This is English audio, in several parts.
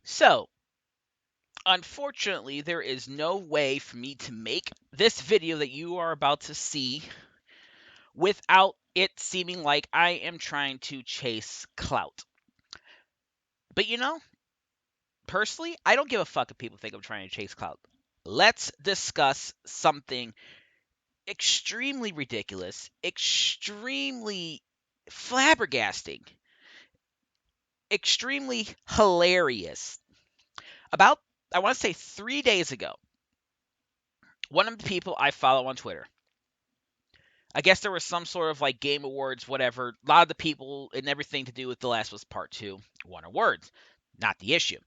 So, unfortunately, there is no way for me to make this video that you are about to see without it seeming like I am trying to chase clout. But personally, I don't give a fuck if people think I'm trying to chase clout. Let's discuss something extremely ridiculous, extremely flabbergasting, extremely hilarious. About, I want to say 3 days ago, one of the people I follow on Twitter, I guess there was some sort of like game awards, whatever. A lot of the people and everything to do with The Last of Us Part 2 won awards. Not the issue.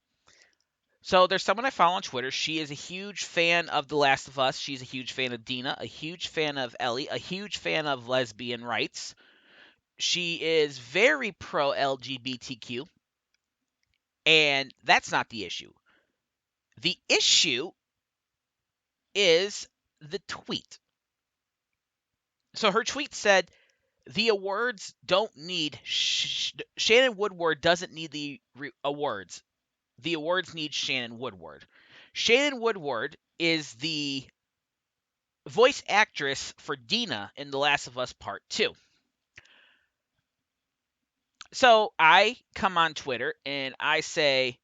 So there's someone I follow on Twitter. She is a huge fan of The Last of Us. She's a huge fan of Dina, a huge fan of Ellie, a huge fan of lesbian rights. She is very pro LGBTQ, and that's not the issue. The issue is the tweet. So her tweet said, the awards don't need Shannon Woodward doesn't need the awards. The awards need Shannon Woodward. Shannon Woodward is the voice actress for Dina in The Last of Us Part 2. So I come on Twitter and I say,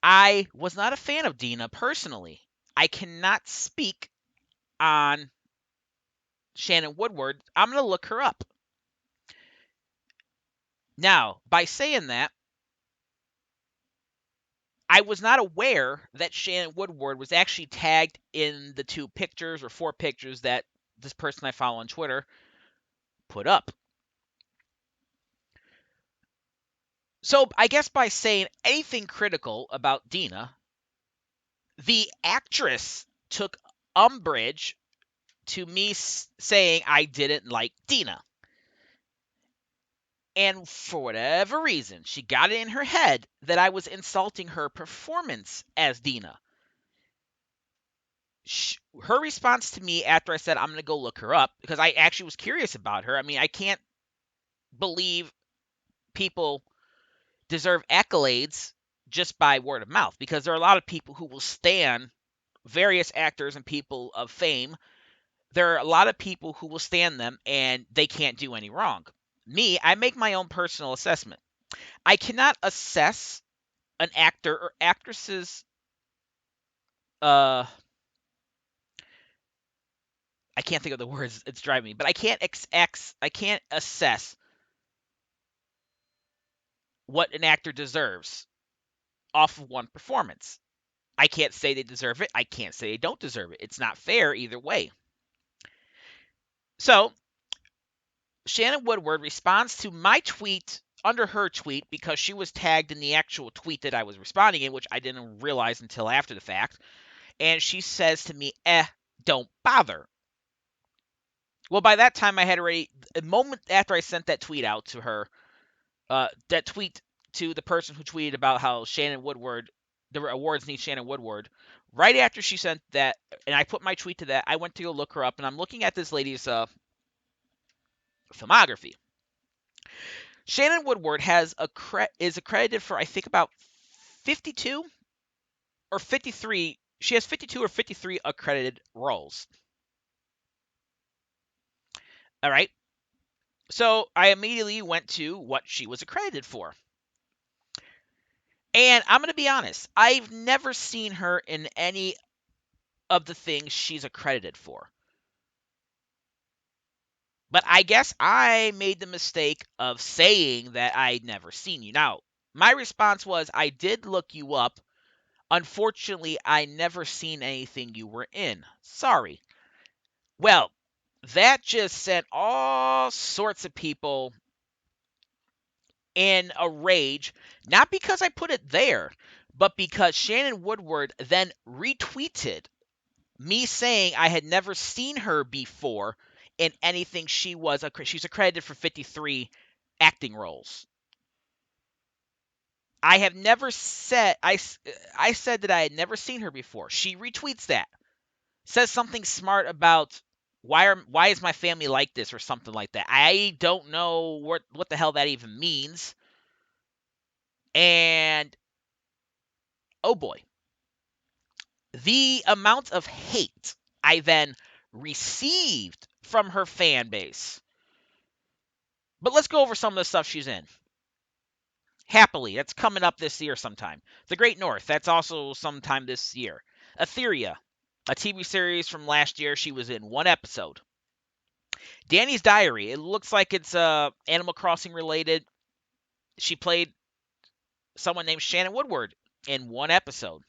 I was not a fan of Dina personally. I cannot speak on Shannon Woodward. I'm going to look her up. Now, by saying that, I was not aware that Shannon Woodward was actually tagged in the 2 pictures or 4 pictures that this person I follow on Twitter put up. So I guess by saying anything critical about Dina, the actress took umbrage to me saying I didn't like Dina. And for whatever reason, she got it in her head that I was insulting her performance as Dina. Her response to me after I said I'm going to go look her up, because I actually was curious about her. I mean, I can't believe people deserve accolades just by word of mouth, because there are a lot of people who will stand various actors and people of fame. There are a lot of people who will stand them and they can't do any wrong. Me, I make my own personal assessment. I cannot assess an actor or actress's uh I can't think of the words, it's driving me, but I can't assess what an actor deserves off of one performance. I can't say they deserve it. I can't say they don't deserve it. It's not fair either way. So, Shannon Woodward responds to my tweet under her tweet because she was tagged in the actual tweet that I was responding in, which I didn't realize until after the fact. And she says to me, don't bother. Well, by that time, I had already, a moment after I sent that tweet out to her, that tweet to the person who tweeted about how Shannon Woodward, the awards need Shannon Woodward. Right after she sent that, and I put my tweet to that, I went to go look her up, and I'm looking at this lady's filmography. Shannon Woodward is accredited for, I think, about 52 or 53. She has 52 or 53 accredited roles. All right. So I immediately went to what she was accredited for. And I'm going to be honest, I've never seen her in any of the things she's accredited for. But I guess I made the mistake of saying that I'd never seen you. Now, my response was, I did look you up. Unfortunately, I never seen anything you were in. Sorry. Well, that just sent all sorts of people in a rage, not because I put it there, but because Shannon Woodward then retweeted me saying I had never seen her before in anything she's accredited for 53 acting roles. I have never said I said that I had never seen her before. She retweets that. Says something smart about why is my family like this or something like that. I don't know what the hell that even means. And oh boy, the amount of hate I then received from her fan base. But let's go over some of the stuff she's in. Happily, that's coming up this year sometime. The Great North, that's also sometime this year. Etheria, a TV series from last year, she was in one episode. Danny's Diary, it looks like it's Animal Crossing related. She played someone named Shannon Woodward in one episode.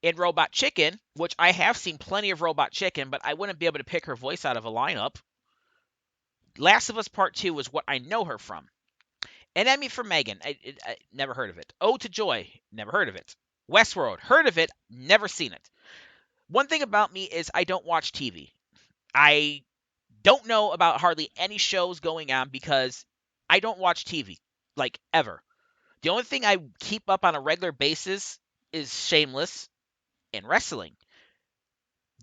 In Robot Chicken, which I have seen plenty of Robot Chicken, but I wouldn't be able to pick her voice out of a lineup. Last of Us Part 2 is what I know her from. An Emmy for Megan. I never heard of it. Ode to Joy. Never heard of it. Westworld. Heard of it. Never seen it. One thing about me is I don't watch TV. I don't know about hardly any shows going on because I don't watch TV. Like, ever. The only thing I keep up on a regular basis is Shameless and wrestling.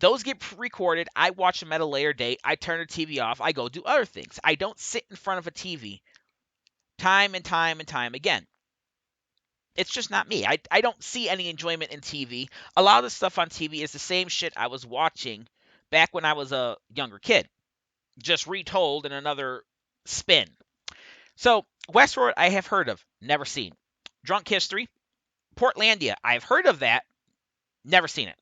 Those get recorded. I watch them at a later date. I turn the TV off. I go do other things. I don't sit in front of a TV time and time and time again. It's just not me. I don't see any enjoyment in TV. A lot of the stuff on TV is the same shit I was watching back when I was a younger kid, just retold in another spin. So, Westworld, I have heard of, never seen. Drunk History, Portlandia, I've heard of that, never seen it.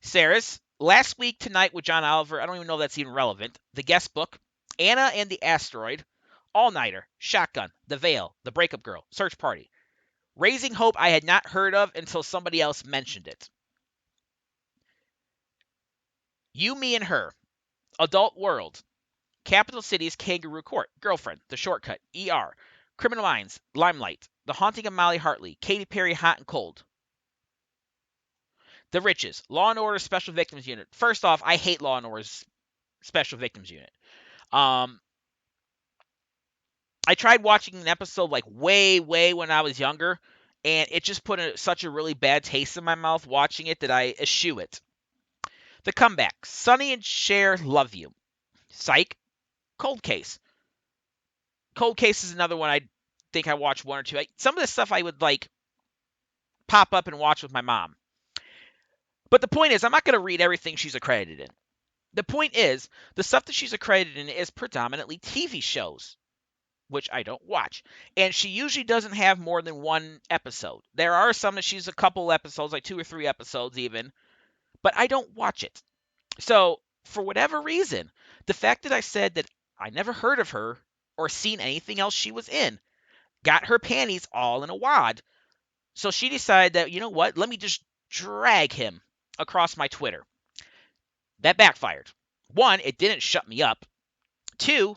Sarah's Last Week Tonight with John Oliver, I don't even know if that's even relevant. The Guest Book, Anna and the Asteroid, All Nighter, Shotgun, The Veil, The Breakup Girl, Search Party. Raising Hope I had not heard of until somebody else mentioned it. You, Me, and Her, Adult World, Capital Cities, Kangaroo Court, Girlfriend, The Shortcut, ER, Criminal Minds, Limelight, The Haunting of Molly Hartley, Katy Perry, Hot and Cold. The Riches, Law and Order Special Victims Unit. First off, I hate Law and Order's Special Victims Unit. I tried watching an episode like way when I was younger, and it just put such a really bad taste in my mouth watching it that I eschew it. The Comeback, Sonny and Cher, Love You. Psych, Cold Case. Cold Case is another one I think I watched one or two. Some of the stuff I would like pop up and watch with my mom. But the point is, I'm not going to read everything she's accredited in. The point is, the stuff that she's accredited in is predominantly TV shows, which I don't watch. And she usually doesn't have more than one episode. There are some that she's a couple episodes, like 2 or 3 episodes even, but I don't watch it. So, for whatever reason, the fact that I said that I never heard of her or seen anything else she was in got her panties all in a wad. So she decided that, you know what, let me just drag him across my Twitter. That backfired. 1, it didn't shut me up. 2,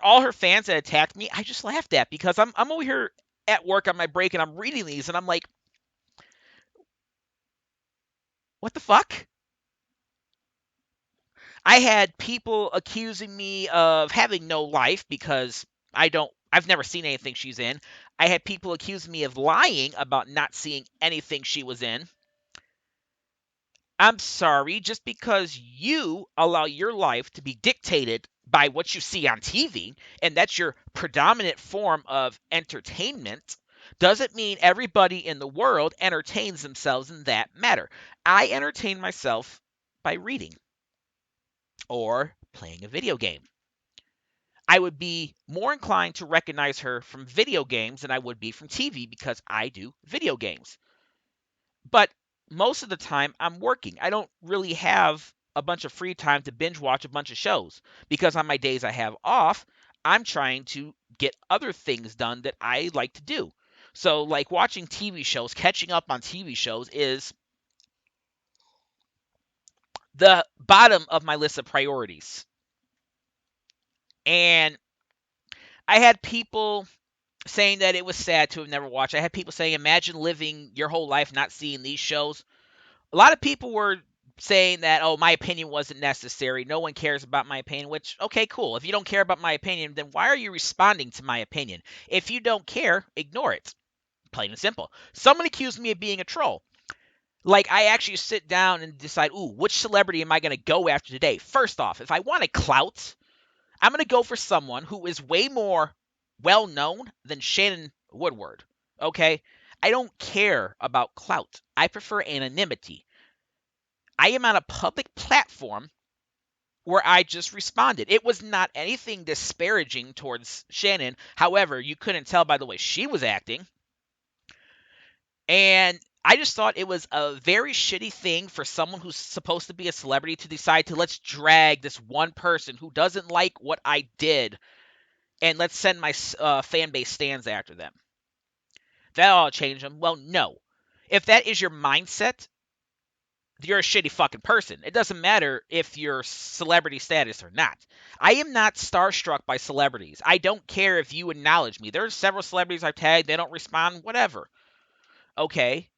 all her fans that attacked me, I just laughed at because I'm over here at work on my break and I'm reading these and I'm like, what the fuck? I had people accusing me of having no life because I've never seen anything she's in. I had people accusing me of lying about not seeing anything she was in. I'm sorry, just because you allow your life to be dictated by what you see on TV, and that's your predominant form of entertainment, doesn't mean everybody in the world entertains themselves in that matter. I entertain myself by reading or playing a video game. I would be more inclined to recognize her from video games than I would be from TV because I do video games. But most of the time, I'm working. I don't really have a bunch of free time to binge watch a bunch of shows because on my days I have off, I'm trying to get other things done that I like to do. So, like watching TV shows, catching up on TV shows is the bottom of my list of priorities. And I had people saying that it was sad to have never watched. I had people saying, imagine living your whole life not seeing these shows. A lot of people were saying that, oh, my opinion wasn't necessary. No one cares about my opinion, which, okay, cool. If you don't care about my opinion, then why are you responding to my opinion? If you don't care, ignore it. Plain and simple. Someone accused me of being a troll. Like, I actually sit down and decide, ooh, which celebrity am I going to go after today? First off, if I want a clout, I'm going to go for someone who is way more well-known than Shannon Woodward, okay? I don't care about clout. I prefer anonymity. I am on a public platform where I just responded. It was not anything disparaging towards Shannon. However, you couldn't tell by the way she was acting. And I just thought it was a very shitty thing for someone who's supposed to be a celebrity to decide to let's drag this one person who doesn't like what I did and let's send my fan base stands after them. That'll change them. Well, no. If that is your mindset, you're a shitty fucking person. It doesn't matter if you're celebrity status or not. I am not starstruck by celebrities. I don't care if you acknowledge me. There are several celebrities I've tagged, they don't respond, whatever. Okay.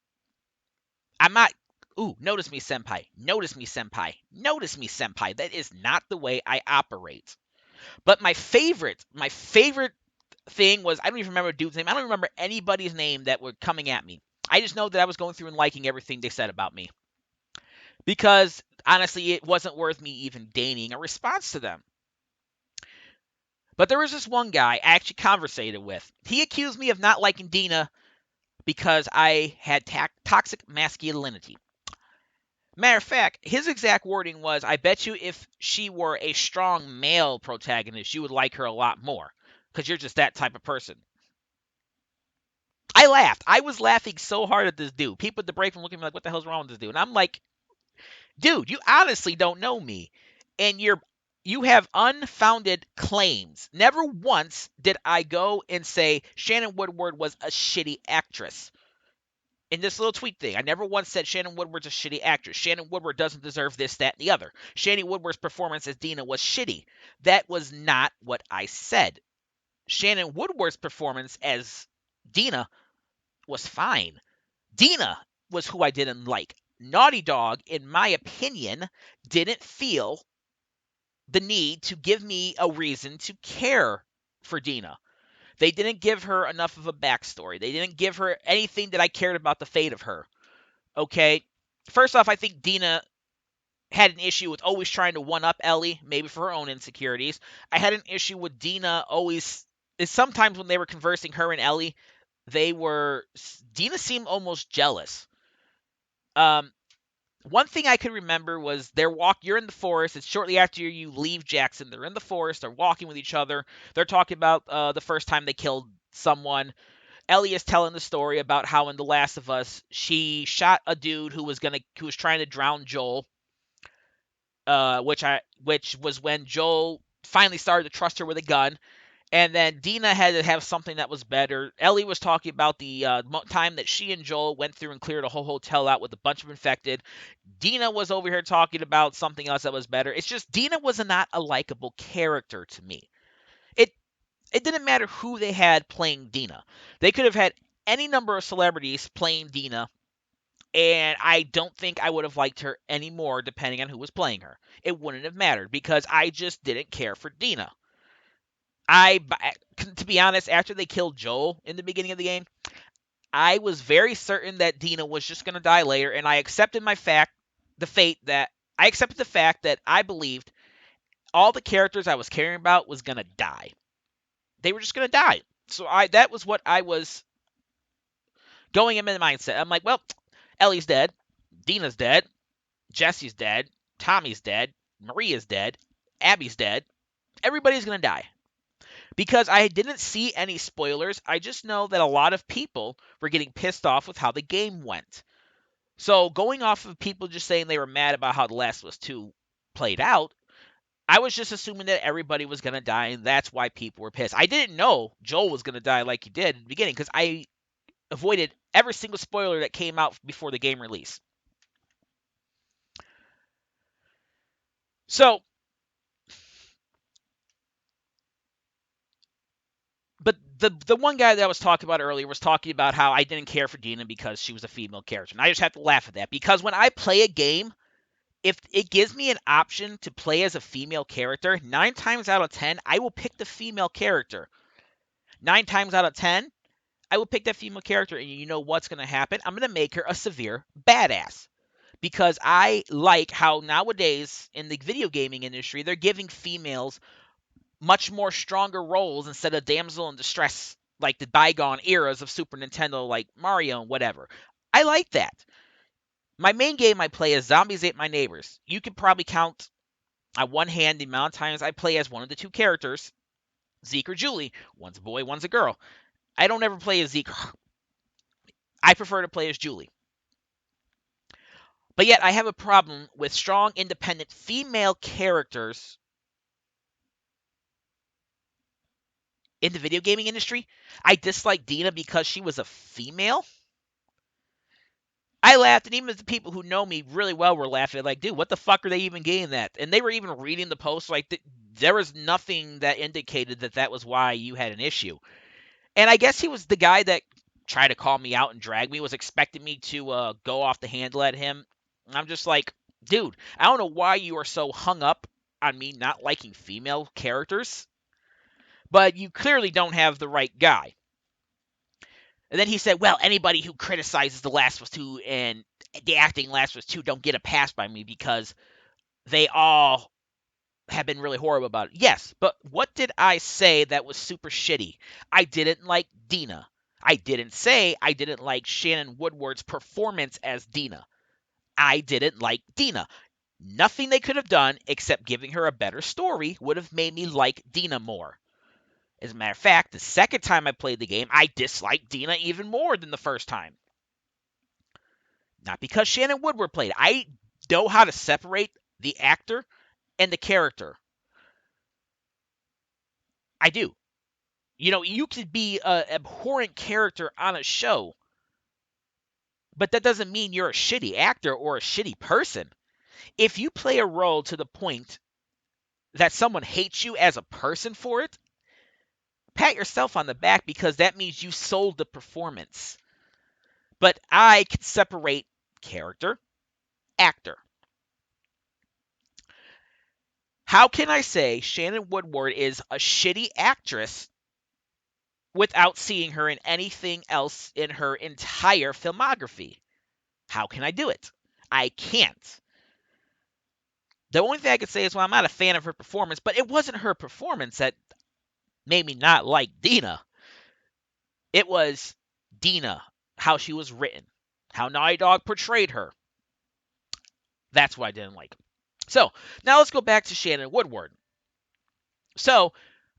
I'm not. Ooh, notice me, senpai. Notice me, senpai. Notice me, senpai. That is not the way I operate. But my favorite thing was I don't even remember a dude's name. I don't remember anybody's name that were coming at me. I just know that I was going through and liking everything they said about me. Because honestly, it wasn't worth me even deigning a response to them. But there was this one guy I actually conversated with. He accused me of not liking Dina because I had toxic masculinity. Matter of fact, his exact wording was, I bet you if she were a strong male protagonist, you would like her a lot more. Because you're just that type of person. I laughed. I was laughing so hard at this dude. People at the break were looking at me like, what the hell's wrong with this dude? And I'm like, dude, you honestly don't know me. And you have unfounded claims. Never once did I go and say Shannon Woodward was a shitty actress. In this little tweet thing, I never once said Shannon Woodward's a shitty actress. Shannon Woodward doesn't deserve this, that, and the other. Shannon Woodward's performance as Dina was shitty. That was not what I said. Shannon Woodward's performance as Dina was fine. Dina was who I didn't like. Naughty Dog, in my opinion, didn't feel the need to give me a reason to care for Dina. They didn't give her enough of a backstory. They didn't give her anything that I cared about the fate of her. Okay? First off, I think Dina had an issue with always trying to one up Ellie, maybe for her own insecurities. I had an issue with Dina always. Sometimes when they were conversing, her and Ellie, Dina seemed almost jealous. Um, One thing I could remember was you're in the forest. It's shortly after you leave Jackson. They're in the forest. They're walking with each other. They're talking about the first time they killed someone. Ellie is telling the story about how in The Last of Us she shot a dude who was trying to drown Joel. Which was when Joel finally started to trust her with a gun. And then Dina had to have something that was better. Ellie was talking about the time that she and Joel went through and cleared a whole hotel out with a bunch of infected. Dina was over here talking about something else that was better. It's just Dina was not a likable character to me. It it didn't matter who they had playing Dina. They could have had any number of celebrities playing Dina, and I don't think I would have liked her anymore depending on who was playing her. It wouldn't have mattered because I just didn't care for Dina. To be honest, after they killed Joel in the beginning of the game, I was very certain that Dina was just going to die later, and I accepted I accepted the fact that I believed all the characters I was caring about was going to die. They were just going to die. So that was what I was going in my mindset. I'm like, well, Ellie's dead, Dina's dead, Jesse's dead, Tommy's dead, Maria's dead, Abby's dead. Everybody's going to die. Because I didn't see any spoilers, I just know that a lot of people were getting pissed off with how the game went. So going off of people just saying they were mad about how The Last of Us 2 played out, I was just assuming that everybody was going to die, and that's why people were pissed. I didn't know Joel was going to die like he did in the beginning, because I avoided every single spoiler that came out before the game release. So, but the one guy that I was talking about earlier was talking about how I didn't care for Dina because she was a female character. And I just have to laugh at that, because when I play a game, if it gives me an option to play as a female character, 9 times out of 10, I will pick the female character. 9 times out of 10, I will pick that female character, and you know what's going to happen? I'm going to make her a severe badass. Because I like how nowadays in the video gaming industry, they're giving females much more stronger roles instead of damsel in distress like the bygone eras of Super Nintendo, like Mario and whatever. I like that. My main game I play is Zombies Ate My Neighbors. You could probably count on one hand the amount of times I play as one of the two characters, Zeke or Julie. One's a boy, one's a girl. I don't ever play as Zeke. I prefer to play as Julie. But yet I have a problem with strong, independent female characters in the video gaming industry. I dislike Dina because she was a female. I laughed, and even the people who know me really well were laughing. Like, dude, what the fuck are they even getting that? And they were even reading the post. Like, there was nothing that indicated that that was why you had an issue. And I guess he was the guy that tried to call me out and drag me, was expecting me to go off the handle at him. And I'm just like, dude, I don't know why you are so hung up on me not liking female characters, but you clearly don't have the right guy. And then he said, well, anybody who criticizes The Last of Us 2 and the acting in Last of Us 2 don't get a pass by me because they all have been really horrible about it. Yes, but what did I say that was super shitty? I didn't like Dina. I didn't say I didn't like Shannon Woodward's performance as Dina. I didn't like Dina. Nothing they could have done except giving her a better story would have made me like Dina more. As a matter of fact, the second time I played the game, I disliked Dina even more than the first time. Not because Shannon Woodward played. I know how to separate the actor and the character. I do. You know, you could be an abhorrent character on a show, but that doesn't mean you're a shitty actor or a shitty person. If you play a role to the point that someone hates you as a person for it, pat yourself on the back because that means you sold the performance. But I can separate character, actor. How can I say Shannon Woodward is a shitty actress without seeing her in anything else in her entire filmography? How can I do it? I can't. The only thing I could say is, well, I'm not a fan of her performance, but it wasn't her performance that made me not like Dina. It was Dina, how she was written, how Naughty Dog portrayed her. That's what I didn't like. So, now let's go back to Shannon Woodward. So,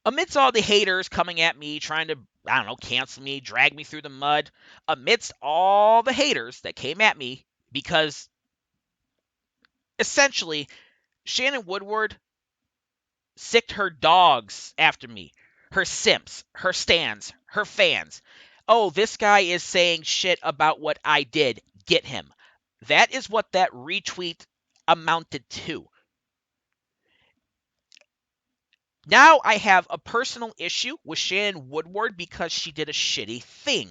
amidst all the haters coming at me, trying to, I don't know, cancel me, drag me through the mud, amidst all the haters that came at me, because essentially, Shannon Woodward sicked her dogs after me, her simps, her stans, her fans. Oh, this guy is saying shit about what I did. Get him. That is what that retweet amounted to. Now I have a personal issue with Shannon Woodward because she did a shitty thing.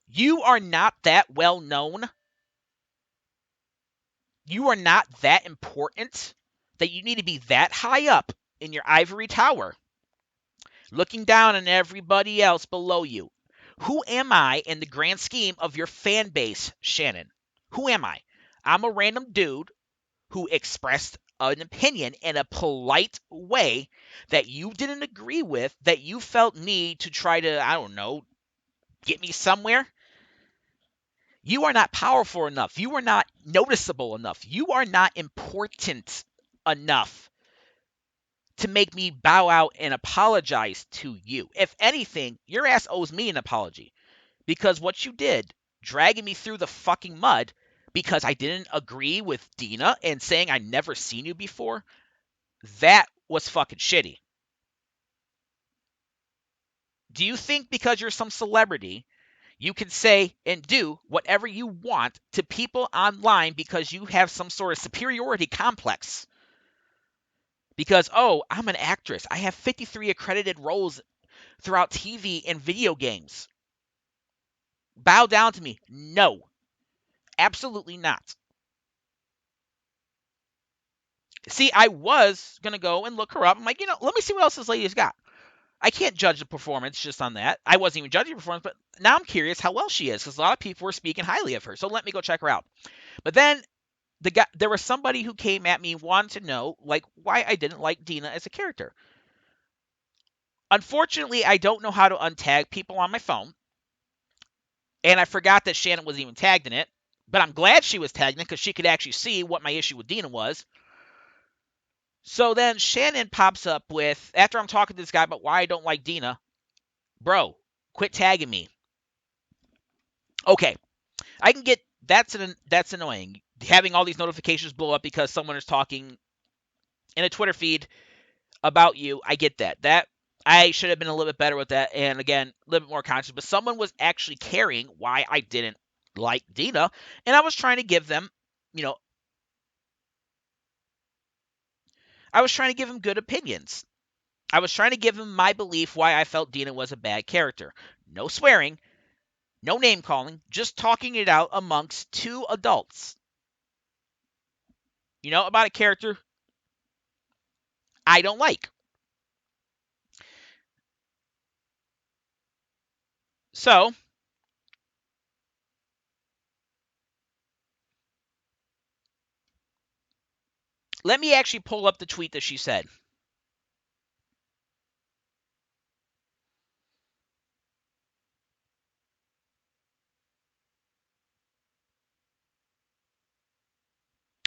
You are not that well known. You are not that important that you need to be that high up in your ivory tower, looking down on everybody else below you. Who am I in the grand scheme of your fan base, Shannon? Who am I? I'm a random dude who expressed an opinion in a polite way that you didn't agree with, that you felt need to try to, I don't know, get me somewhere. You are not powerful enough. You are not noticeable enough. You are not important enough to make me bow out and apologize to you. If anything, your ass owes me an apology because what you did, dragging me through the fucking mud because I didn't agree with Dina and saying I never seen you before, that was fucking shitty. Do you think because you're some celebrity, you can say and do whatever you want to people online because you have some sort of superiority complex? Because, oh, I'm an actress. I have 53 accredited roles throughout TV and video games. Bow down to me. No, absolutely not. See, I was going to go and look her up. I'm like, let me see what else this lady's got. I can't judge the performance just on that. I wasn't even judging the performance, but now I'm curious how well she is because a lot of people were speaking highly of her. So let me go check her out. But then there was somebody who came at me wanting to know like why I didn't like Dina as a character. Unfortunately, I don't know how to untag people on my phone, and I forgot that Shannon was even tagged in it. But I'm glad she was tagged in it because she could actually see what my issue with Dina was. So then Shannon pops up with, after I'm talking to this guy about why I don't like Dina, bro, quit tagging me. Okay, I can get that's annoying. Having all these notifications blow up because someone is talking in a Twitter feed about you, I get that. That I should have been a little bit better with that, and again, a little bit more conscious. But someone was actually caring why I didn't like Dina, and I was trying to give them, you know, I was trying to give them good opinions. I was trying to give them my belief why I felt Dina was a bad character. No swearing, no name calling, just talking it out amongst two adults. About a character I don't like. So, let me actually pull up the tweet that she said.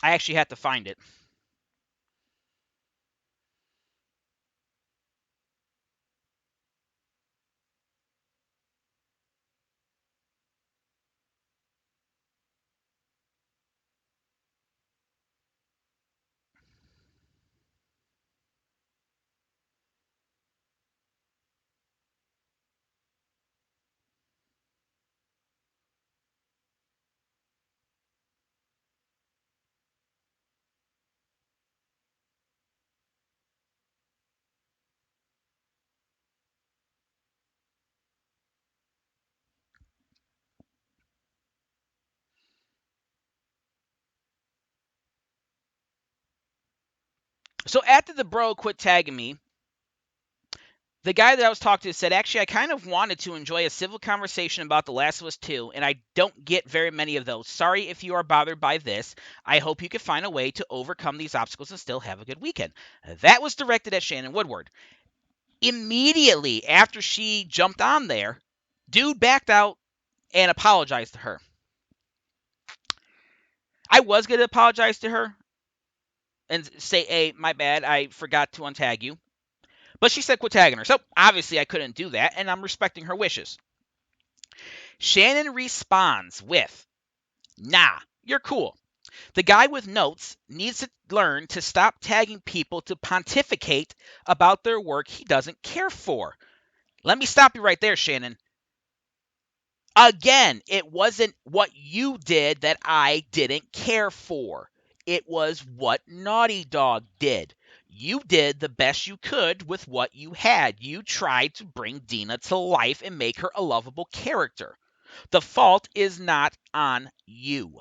I actually had to find it. So after the bro quit tagging me, the guy that I was talking to said, actually, I kind of wanted to enjoy a civil conversation about The Last of Us 2, and I don't get very many of those. Sorry if you are bothered by this. I hope you can find a way to overcome these obstacles and still have a good weekend. That was directed at Shannon Woodward. Immediately after she jumped on there, dude backed out and apologized to her. I was going to apologize to her and say, hey, my bad, I forgot to untag you. But she said quit tagging her. So obviously I couldn't do that, and I'm respecting her wishes. Shannon responds with, nah, you're cool. The guy with notes needs to learn to stop tagging people to pontificate about their work he doesn't care for. Let me stop you right there, Shannon. Again, it wasn't what you did that I didn't care for. It was what Naughty Dog did. You did the best you could with what you had. You tried to bring Dina to life and make her a lovable character. The fault is not on you.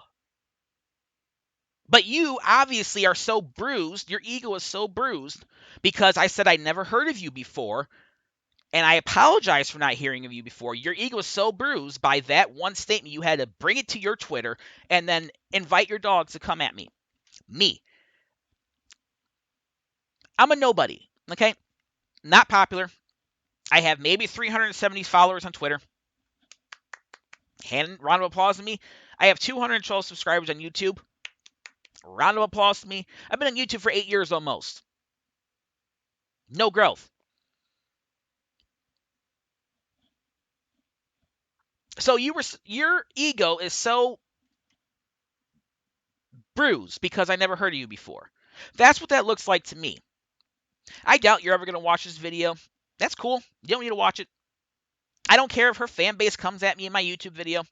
But you obviously are so bruised, your ego is so bruised because I said I never heard of you before, and I apologize for not hearing of you before. Your ego is so bruised by that one statement, you had to bring it to your Twitter and then invite your dogs to come at me. Me. I'm a nobody, okay? Not popular. I have maybe 370 followers on Twitter. Round of applause to me. I have 212 subscribers on YouTube. Round of applause to me. I've been on YouTube for 8 years almost. No growth. So your ego is so bruised because I never heard of you before. That's what that looks like to me. I doubt you're ever going to watch this video. That's cool. You don't need to watch it. I don't care if her fan base comes at me in my YouTube video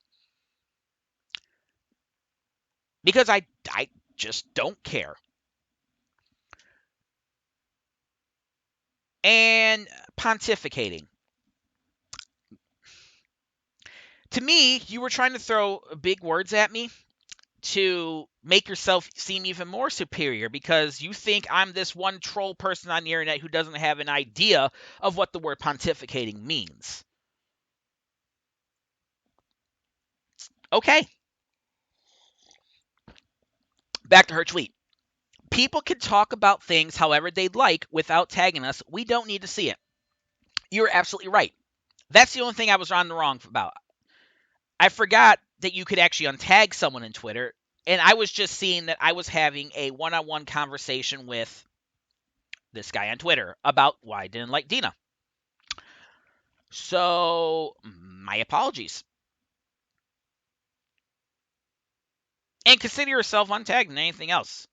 because I just don't care. And pontificating. To me, you were trying to throw big words at me to make yourself seem even more superior because you think I'm this one troll person on the internet who doesn't have an idea of what the word pontificating means. Okay, back to her tweet. People can talk about things however they'd like without tagging us. We don't need to see it. You're absolutely right. That's the only thing I was on the wrong about. I forgot that you could actually untag someone in Twitter, and I was just seeing that I was having a one-on-one conversation with this guy on Twitter about why I didn't like Dina. So, my apologies. And consider yourself untagged and anything else.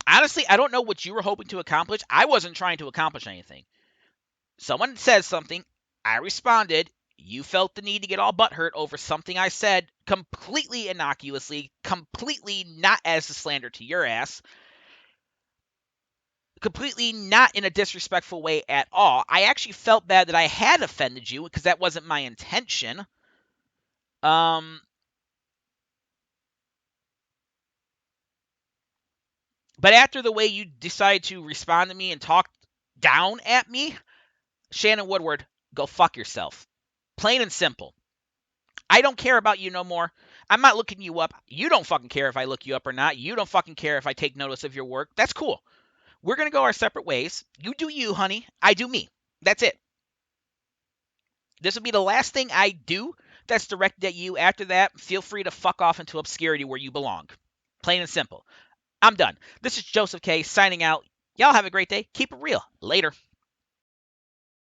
Honestly, I don't know what you were hoping to accomplish. I wasn't trying to accomplish anything. Someone says something, I responded. You felt the need to get all butthurt over something I said completely innocuously, completely not as a slander to your ass, completely not in a disrespectful way at all. I actually felt bad that I had offended you because that wasn't my intention. Um, but after the way you decided to respond to me and talk down at me, Shannon Woodward, go fuck yourself. Plain and simple. I don't care about you no more. I'm not looking you up. You don't fucking care if I look you up or not. You don't fucking care if I take notice of your work. That's cool. We're going to go our separate ways. You do you, honey. I do me. That's it. This will be the last thing I do that's directed at you. After that, feel free to fuck off into obscurity where you belong. Plain and simple. I'm done. This is Joseph K signing out. Y'all have a great day. Keep it real. Later.